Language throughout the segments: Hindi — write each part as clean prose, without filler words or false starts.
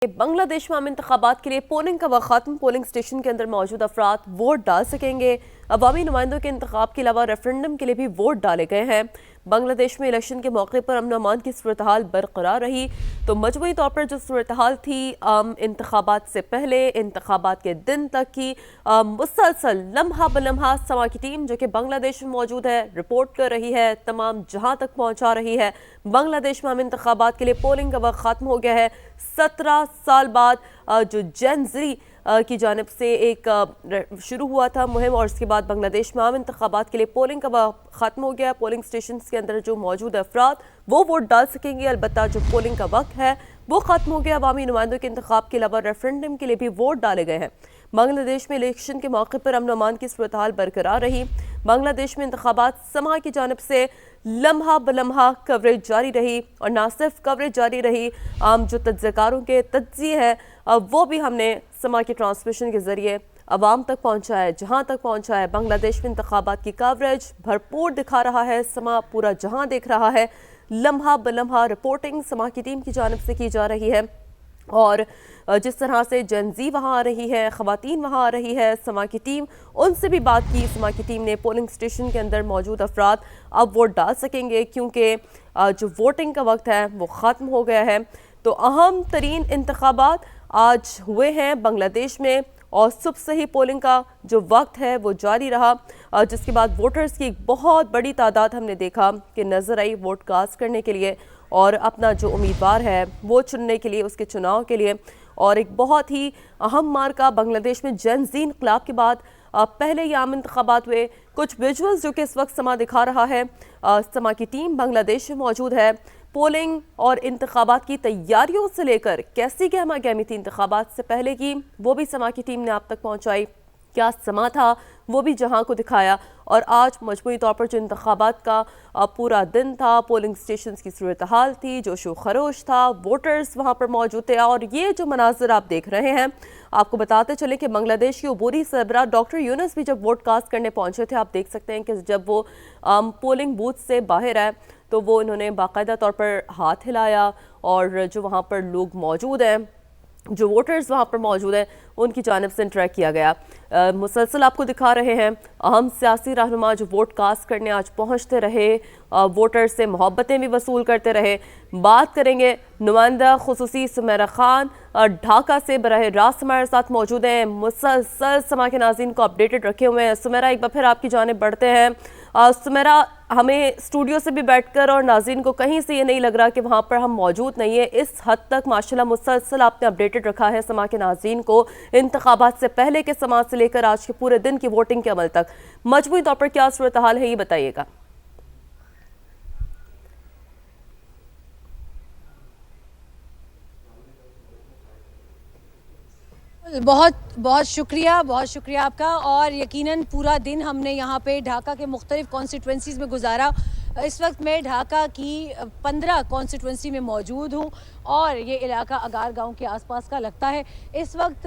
बांग्लादेश में आम इंतखाबात के लिए पोलिंग का वक्त खत्म। पोलिंग स्टेशन के अंदर मौजूद अफराद वोट डाल सकेंगे। अवामी नुमाइंदों के इंतखाब के अलावा रेफरेंडम के लिए भी वोट डाले गए हैं। बांग्लादेश में इलेक्शन के मौके पर अमन अमान की सूरत हाल बरकरार रही, तो मजमूई तौर पर जो सूरत हाल थी इंतखाबात से पहले इंतखाबात के दिन तक की मुसलसल लम्हा बलम्हा समा की टीम जो कि बांग्लादेश में मौजूद है रिपोर्ट कर रही है, तमाम जहां तक पहुंचा रही है। बांग्लादेश में आम इंतखाबात के लिए पोलिंग का वक्त खत्म हो गया है। 17 साल बाद जो जेन ज़ी की जानिब से एक शुरू हुआ था मुहिम, और उसके बाद बांग्लादेश में आम इंतखाबात के लिए पोलिंग का वक्त ख़त्म हो गया। पोलिंग स्टेशन के अंदर जो मौजूद अफराद वो वोट डाल सकेंगे, अलबत्ता जो पोलिंग का वक्त है वो ख़त्म हो गया। अवामी नुमाइंदों के इंतखाब के अलावा रेफरेंडम के लिए भी वोट डाले गए हैं। बांग्लादेश में इलेक्शन के मौके पर अमन अमान की सूरत हाल बरकरार रही। बांग्लादेश में इंतखाबात समा की जानिब से लम्हा बलम्हा कवरेज जारी रही, और ना सिर्फ कवरेज जारी रही, जो तज्ज़ियाकारों के तज्ज़िये हैं वो भी हमने समा के ट्रांसमिशन के ज़रिए आवाम तक पहुँचा है, जहाँ तक पहुँचा है। बांग्लादेश में इंतखाबात की कवरेज भरपूर दिखा रहा है, समा पूरा जहाँ देख रहा है। लम्हा बलम्हा रिपोर्टिंग समा की टीम की जानिब से की जा रही है, और जिस तरह से जेन ज़ी वहाँ आ रही है, ख़वातीन वहाँ आ रही है, समा की टीम उनसे भी बात की। समा की टीम ने पोलिंग स्टेशन के अंदर मौजूद अफराद अब वोट डाल सकेंगे, क्योंकि जो वोटिंग का वक्त है वो ख़त्म हो गया है। तो अहम तरीन इंतखाबात आज हुए हैं बांग्लादेश में, और सुबह से ही पोलिंग का जो वक्त है वो जारी रहा, जिसके बाद वोटर्स की एक बहुत बड़ी तादाद हमने देखा कि नज़र आई वोट कास्ट करने के लिए और अपना जो उम्मीदवार है वो चुनने के लिए, उसके चुनाव के लिए। और एक बहुत ही अहम मार्का बांग्लादेश में जेन ज़ी इनक़लाब के बाद पहले ही आम इंतखाबात हुए। कुछ विजुअल्स जो कि इस वक्त समा दिखा रहा है, समा की टीम बांग्लादेश में मौजूद है। पोलिंग और इंतखाबात की तैयारियों से लेकर कैसी गहमा गहमी थी इंतखाबात से पहले की, वो भी समा की टीम ने आप तक पहुँचाई। क्या समा था वो भी जहां को दिखाया, और आज मजमूई तौर पर जो इंतखाबात का पूरा दिन था, पोलिंग स्टेशन की सूरत हाल थी, जोशो खरोश था, वोटर्स वहां पर मौजूद थे। और ये जो मनाजिर आप देख रहे हैं, आपको बताते चले कि बांग्लादेश की अबूरी सरबराह डॉक्टर यूनुस भी जब वोट कास्ट करने पहुंचे थे, आप देख सकते हैं कि जब वो पोलिंग बूथ से बाहर आए तो वो इन्होंने बाकायदा तौर पर हाथ हिलाया, और जो वहाँ पर लोग मौजूद हैं, जो वोटर्स वहाँ पर मौजूद हैं, उनकी जानिब से इंटरेक्ट किया गया। मुसलसल आपको दिखा रहे हैं अहम सियासी रहनुमा जो वोट कास्ट करने आज पहुँचते रहे, वोटर्स से मोहब्बतें भी वसूल करते रहे। बात करेंगे नुमाइंदा खुसूसी सुमेरा खान ढाका से बराह रास्त हमारे साथ मौजूद हैं, मुसलसल समा के नाज़रीन को अपडेटेड रखे हुए हैं। सुमेरा, एक बार फिर आपकी जानिब बढ़ते हैं। सुमेरा, हमें स्टूडियो से भी बैठकर और नाज़रीन को कहीं से ये नहीं लग रहा कि वहाँ पर हम मौजूद नहीं है। इस हद तक माशाल्लाह मुसलसल आपने अपडेटेड रखा है समा के नाज़रीन को, इंतखाबात से पहले के समा से लेकर आज के पूरे दिन की वोटिंग के अमल तक। मजमूई तौर पर क्या सूरत हाल है ये बताइएगा। बहुत बहुत शुक्रिया आपका। और यकीनन पूरा दिन हमने यहाँ पे ढाका के मुख्तलिफ कॉन्स्टिट्यूंसीज़ में गुजारा। इस वक्त मैं ढाका की 15 कॉन्स्टिट्यूंसी में मौजूद हूँ, और ये इलाका अगार गांव के आसपास का लगता है। इस वक्त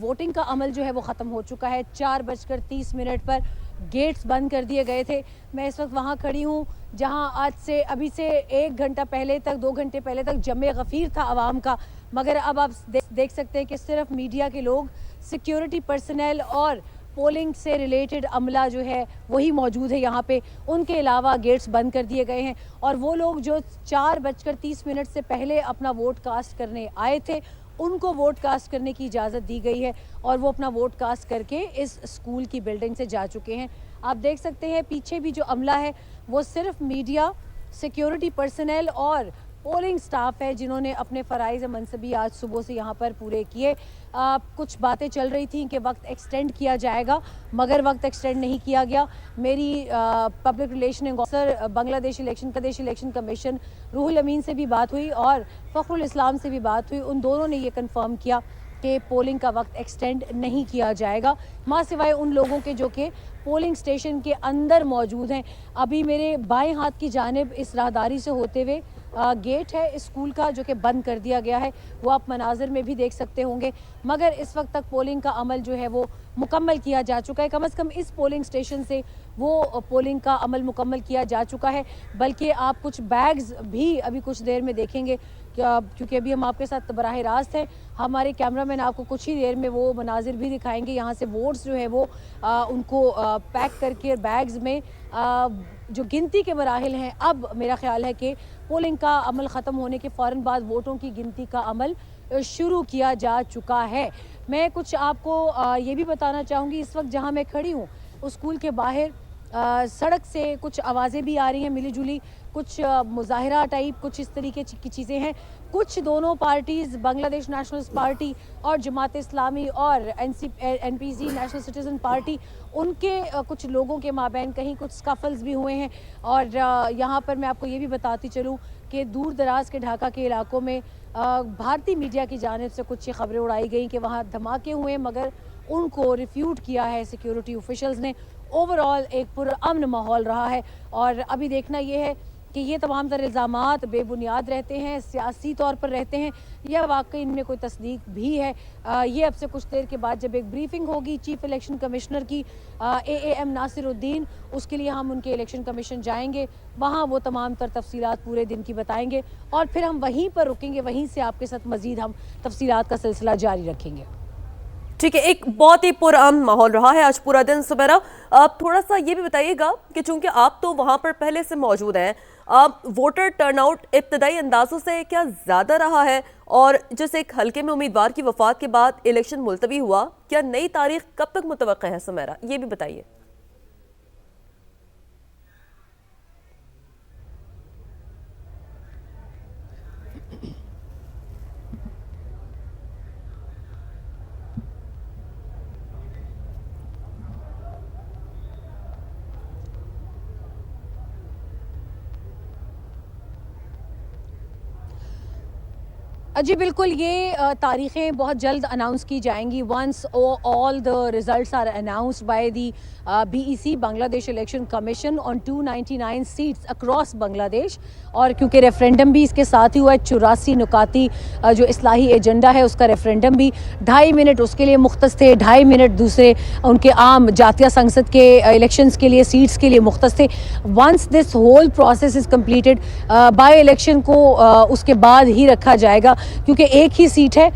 वोटिंग का अमल जो है वो ख़त्म हो चुका है। 4:30 पर गेट्स बंद कर दिए गए थे। मैं इस वक्त वहाँ खड़ी हूँ जहाँ आज से अभी से 1 घंटा पहले तक, 2 घंटे पहले तक जमे गफ़ीर था आवाम का, मगर अब आप देख सकते हैं कि सिर्फ मीडिया के लोग, सिक्योरिटी पर्सनल और पोलिंग से रिलेटेड अमला जो है वही मौजूद है यहाँ पे। उनके अलावा गेट्स बंद कर दिए गए हैं, और वो लोग जो 4:30 से पहले अपना वोट कास्ट करने आए थे उनको वोट कास्ट करने की इजाज़त दी गई है, और वो अपना वोट कास्ट करके इस स्कूल की बिल्डिंग से जा चुके हैं। आप देख सकते हैं पीछे भी जो अमला है वो सिर्फ मीडिया, सिक्योरिटी पर्सनल और पोलिंग स्टाफ है जिन्होंने अपने फ़राइज़ मनसबी आज सुबह से यहाँ पर पूरे किए। कुछ बातें चल रही थी कि वक्त एक्सटेंड किया जाएगा, मगर वक्त एक्सटेंड नहीं किया गया। मेरी public relation officer Bangladesh election commission Ruhul Amin से भी बात हुई और फ़खरुल इस्लाम से भी बात हुई। उन दोनों ने ये कंफर्म किया कि पोलिंग का वक्त एक्सटेंड नहीं किया जाएगा, माँ सिवाय उन लोगों के जो कि पोलिंग स्टेशन के अंदर मौजूद हैं। अभी मेरे बाएं हाथ की जानिब इस राहदारी से होते हुए गेट है इस स्कूल का जो कि बंद कर दिया गया है, वो आप मनाजिर में भी देख सकते होंगे। मगर इस वक्त तक पोलिंग का अमल जो है वो मुकम्मल किया जा चुका है। कम से कम इस पोलिंग स्टेशन से वो पोलिंग का अमल मुकम्मल किया जा चुका है। बल्कि आप कुछ बैग्स भी अभी कुछ देर में देखेंगे क्योंकि अभी हम आपके साथ बराह रास्त हैं। हमारे कैमरामैन आपको कुछ ही देर में वो मनाजिर भी दिखाएंगे। यहाँ से वोट्स जो है वो उनको पैक करके बैग्स में जो गिनती के मराहिल हैं, अब मेरा ख्याल है कि पोलिंग का अमल ख़त्म होने के फ़ौरन बाद वोटों की गिनती का अमल शुरू किया जा चुका है। मैं कुछ आपको ये भी बताना चाहूँगी, इस वक्त जहाँ मैं खड़ी हूँ उस स्कूल के बाहर सड़क से कुछ आवाज़ें भी आ रही हैं मिली जुली, कुछ मुजाहिरा टाइप कुछ इस तरीके की चीज़ें हैं। कुछ दोनों पार्टीज़, बांग्लादेश नेशनलिस्ट पार्टी और जमात इस्लामी और एनपीसी नेशनल सिटीज़न पार्टी, उनके कुछ लोगों के माबैन कहीं कुछ स्कफल्स भी हुए हैं। और यहाँ पर मैं आपको ये भी बताती चलूँ कि दूर दराज के ढाका के इलाकों में भारतीय मीडिया की जानिब से कुछ खबरें उड़ाई गई कि वहाँ धमाके हुए, मगर उनको रिफ्यूट किया है सिक्योरिटी ऑफिशल्स ने। ओवरऑल एक पुरअमन माहौल रहा है और अभी देखना ये है कि ये तमाम तर इल्ज़ामात बेबुनियाद रहते हैं, सियासी तौर पर रहते हैं, या वाकई इनमें कोई तस्दीक भी है। ये अब से कुछ देर के बाद जब एक ब्रीफिंग होगी चीफ इलेक्शन कमिश्नर की AAM नासिरुद्दीन, उसके लिए हम उनके इलेक्शन कमीशन जाएंगे, वहाँ वो तमाम तर तफसीलात पूरे दिन की बताएंगे और फिर हम वहीं पर रुकेंगे, वहीं से आपके साथ मज़ीद हम तफसीलात का सिलसिला जारी रखेंगे। ठीक है, एक बहुत ही पुरअमन माहौल रहा है आज पूरा दिन। सुमेरा, आप थोड़ा सा ये भी बताइएगा कि चूंकि आप तो वहां पर पहले से मौजूद हैं, वोटर टर्नआउट इब्तदाई अंदाजों से क्या ज़्यादा रहा है? और जिस एक हल्के में उम्मीदवार की वफात के बाद इलेक्शन मुलतवी हुआ, क्या नई तारीख कब तक मुतवक्का है? सुमेरा, ये भी बताइए। जी बिल्कुल, ये तारीखें बहुत जल्द अनाउंस की जाएंगी once all the results are announced by the BEC Bangladesh election commission on 299 seats across Bangladesh. और क्योंकि रेफरेंडम भी इसके साथ ही हुआ है, 84 नुकाती जो इस्लाही एजेंडा है उसका रेफरेंडम भी 2.5 मिनट उसके लिए मुख्तस थे, 2.5 मिनट दूसरे उनके आम जातीय संसद के इलेक्शंस के लिए सीट्स के लिए मुख्तस थे। Once this whole process is completed, by election को उसके बाद ही रखा जाएगा, क्योंकि एक ही सीट है,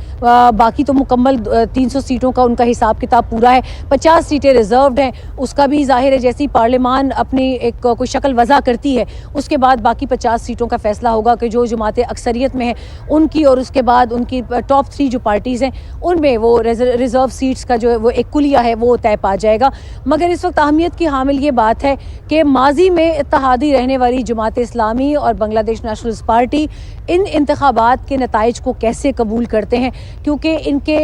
बाकी तो मुकम्मल 300 सीटों का उनका हिसाब किताब पूरा है। 50 सीटें रिजर्व्ड हैं, उसका भी जाहिर है जैसी पार्लियामान अपनी एक कोई शक्ल वज़ा करती है उसके बाद बाकी 50 सीटों का फैसला होगा कि जो जमातें अक्सरियत में हैं उनकी, और उसके बाद उनकी टॉप 3 जो पार्टीज़ हैं उनमें वो रिजर्व सीट्स का जो है वो एक कुलिया है वो तय पा जाएगा। मगर इस वक्त अहमियत की हामिल ये बात है कि माजी में इत्तेहादी रहने वाली जमात इस्लामी और बांग्लादेश नेशनलिस्ट पार्टी इन इंतखाबात के नताइज को कैसे कबूल करते हैं, क्योंकि इनके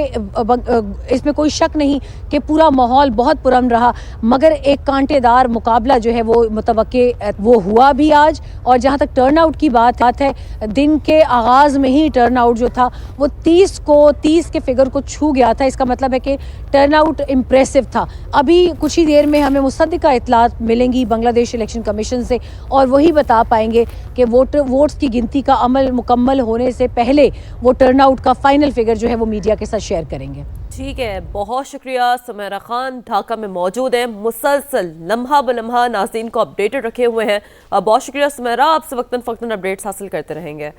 इसमें कोई शक नहीं कि पूरा माहौल बहुत पुरअमन रहा, मगर एक कांटेदार मुकाबला जो है वो मुतवक्के वो हुआ भी आज। और जहाँ तक टर्न आउट की बात है, दिन के आगाज़ में ही टर्न आउट जो था वो 30 के फिगर को छू गया था। इसका मतलब है कि टर्न आउट इम्प्रेसिव था। अभी कुछ ही देर में हमें मुसद्दिका इत्तलात मिलेंगी बांग्लादेश इलेक्शन कमीशन से और वही बता पाएंगे कि वोट्स की गिनती का अमल मुकम्मल होने से पहले वो टर्न आउट का फाइनल फिगर जो है वो मीडिया के साथ शेयर करेंगे। ठीक है, बहुत शुक्रिया। सुमेरा खान ढाका में मौजूद हैं, मुसलसल लम्हा ब लम्हा नाज़रीन को अपडेटेड रखे हुए हैं। बहुत शुक्रिया सुमेरा, आपसे वक्तन फ़क्तन अपडेट्स हासिल करते रहेंगे।